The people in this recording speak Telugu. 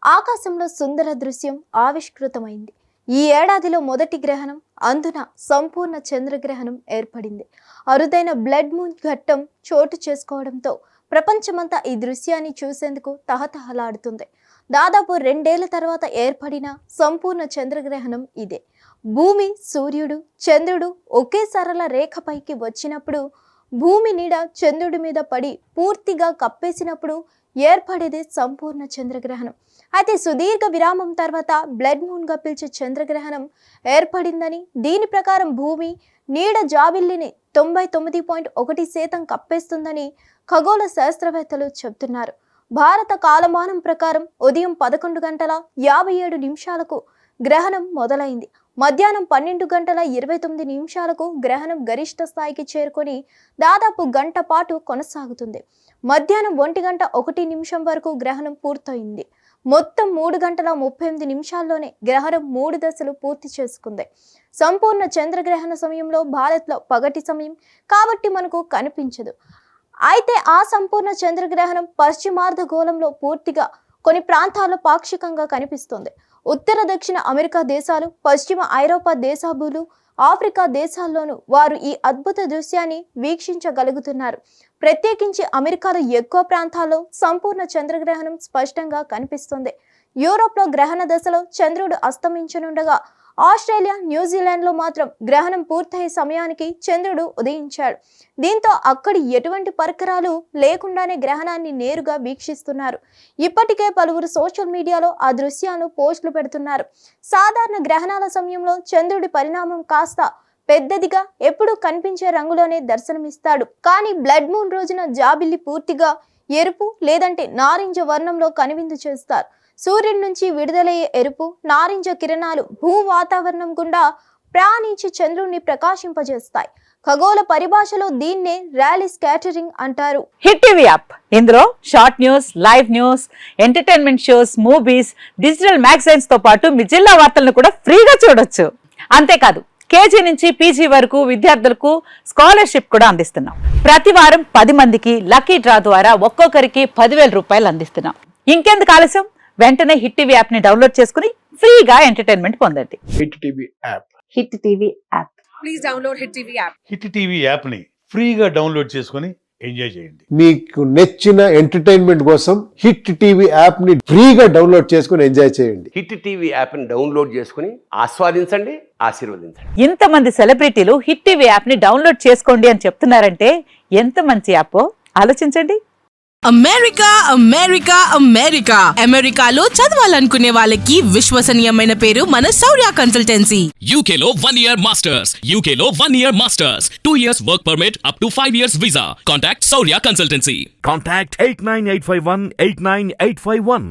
ఆకాశంలో సుందర దృశ్యం ఆవిష్కృతమైంది. ఈ ఏడాదిలో మొదటి గ్రహణం, అందున సంపూర్ణ చంద్రగ్రహణం ఏర్పడింది. అరుదైన బ్లడ్ మూన్ ఘట్టం చోటు చేసుకోవడంతో ప్రపంచమంతా ఈ దృశ్యాన్ని చూసేందుకు తహతహలాడుతుంది. దాదాపు 2 ఏళ్ల తర్వాత ఏర్పడిన సంపూర్ణ చంద్రగ్రహణం ఇదే. భూమి, సూర్యుడు, చంద్రుడు ఒకే సరళ రేఖపైకి వచ్చినప్పుడు, భూమి నీడ చంద్రుడి మీద పడి పూర్తిగా కప్పేసినప్పుడు ఏర్పడేది సంపూర్ణ చంద్రగ్రహణం. అయితే సుదీర్ఘ విరామం తర్వాత బ్లడ్ మూన్గా పిలిచే చంద్రగ్రహణం ఏర్పడిందని, దీని ప్రకారం భూమి నీడ జాబిల్లిని 99.1% కప్పేస్తుందని ఖగోళ శాస్త్రవేత్తలు చెబుతున్నారు. భారత కాలమానం ప్రకారం ఉదయం 11 గంటల 57 నిమిషాలకు గ్రహణం మొదలైంది. మధ్యాహ్నం 12 గంటల 29 నిమిషాలకు గ్రహణం గరిష్ట స్థాయికి చేరుకొని దాదాపు గంట పాటు కొనసాగుతుంది. మధ్యాహ్నం 1 గంట 1 నిమిషం వరకు గ్రహణం పూర్తయింది. మొత్తం 3 గంటల 38 నిమిషాల్లోనే గ్రహణం 3 దశలు పూర్తి చేసుకుంది. సంపూర్ణ చంద్రగ్రహణ సమయంలో భారత్లో పగటి సమయం కాబట్టి మనకు కనిపించదు. అయితే ఆ సంపూర్ణ చంద్రగ్రహణం పశ్చిమార్ధ గోళంలో పూర్తిగా కొన్ని ప్రాంతాల్లో పాక్షికంగా కనిపిస్తుంది. ఉత్తర దక్షిణ అమెరికా దేశాలు, పశ్చిమ ఐరోపా దేశాలు, ఆఫ్రికా దేశాల్లోనూ వారు ఈ అద్భుత దృశ్యాన్ని వీక్షించగలుగుతున్నారు. ప్రత్యేకించి అమెరికాలో ఎక్కువ ప్రాంతాల్లో సంపూర్ణ చంద్రగ్రహణం స్పష్టంగా కనిపిస్తుంది. యూరోప్లో గ్రహణ దశలో చంద్రుడు అస్తమించనుండగా, ఆస్ట్రేలియా, న్యూజిలాండ్లో మాత్రం గ్రహణం పూర్తయ్యే సమయానికి చంద్రుడు ఉదయించాడు. దీంతో అక్కడి ఎటువంటి పరికరాలు లేకుండానే గ్రహణాన్ని నేరుగా వీక్షిస్తున్నారు. ఇప్పటికే పలువురు సోషల్ మీడియాలో ఆ దృశ్యాలను పోస్టులు పెడుతున్నారు. సాధారణ గ్రహణాల సమయంలో చంద్రుడి పరిణామం కాస్త పెద్దదిగా, ఎప్పుడూ కనిపించే రంగులోనే దర్శనమిస్తాడు. కానీ బ్లడ్ మూన్ రోజున జాబిల్లి పూర్తిగా ఎరుపు లేదంటే నారింజ వర్ణంలో కనువిందు చేస్తారు. సూర్యుడి నుంచి విడుదలయ్యే ఎరుపు, నారింజ కిరణాలు భూ వాతావరణం గుండా ప్రయాణించి చంద్రుడిని ప్రకాశింపజేస్తాయి. ఖగోళ పరిభాషలో దీన్నే ర్యాలీ స్కాటరింగ్ అంటారు. హిట్ టీవీ యాప్, ఇందులో short news, live news, entertainment shows, movies, digital magazines తో పాటు మీ జిల్లా వార్తలను కూడా ఫ్రీగా చూడొచ్చు. అంతేకాదు, కేజీ నుంచి పీజీ వరకు విద్యార్థులకు స్కాలర్షిప్ కూడా అందిస్తున్నాం. ప్రతి వారం 10 మందికి లక్కీ డ్రా ద్వారా ఒక్కొక్కరికి 10,000 రూపాయలు అందిస్తున్నాం. ఇంకెందుకు ఆలస్యం, వెంటనే హిట్ టీవీ యాప్ ని డౌన్లోడ్ చేసుకుని ఫ్రీగా ఎంటర్టైన్మెంట్ పొందండి. Hit TV app. Hit TV app. Please download hit TV app. Hit TV app ని ఫ్రీగా డౌన్లోడ్ చేసుకుని ఎంజాయ్ చేయండి. మీకు నచ్చిన ఎంటర్టైన్మెంట్ కోసం హిట్ టీవీ యాప్ ని ఫ్రీగా డౌన్లోడ్ చేసుకుని ఎంజాయ్ చేయండి. హిట్ టీవీ యాప్ ని డౌన్లోడ్ చేసుకుని ఆస్వాదించండి, ఆశీర్వదించండి. ఇంతమంది సెలబ్రిటీలు హిట్ టీవీ యాప్ ని డౌన్లోడ్ చేసుకోండి అని చెప్తున్నారంటే ఎంత మంచి యాప్ ఆలోచించండి. అమెరికా అమెరికా అమెరికా అమెరికాలో చదవాలనుకునే వాళ్ళకి విశ్వసనీయమైన పేరు మన శౌర్య కన్సల్టెన్సీ. UK లో 1 year masters, UK లో 1 year masters, 2 years work permit up to 5 years visa. Contact Saurya Consultancy. Contact 89851 89851.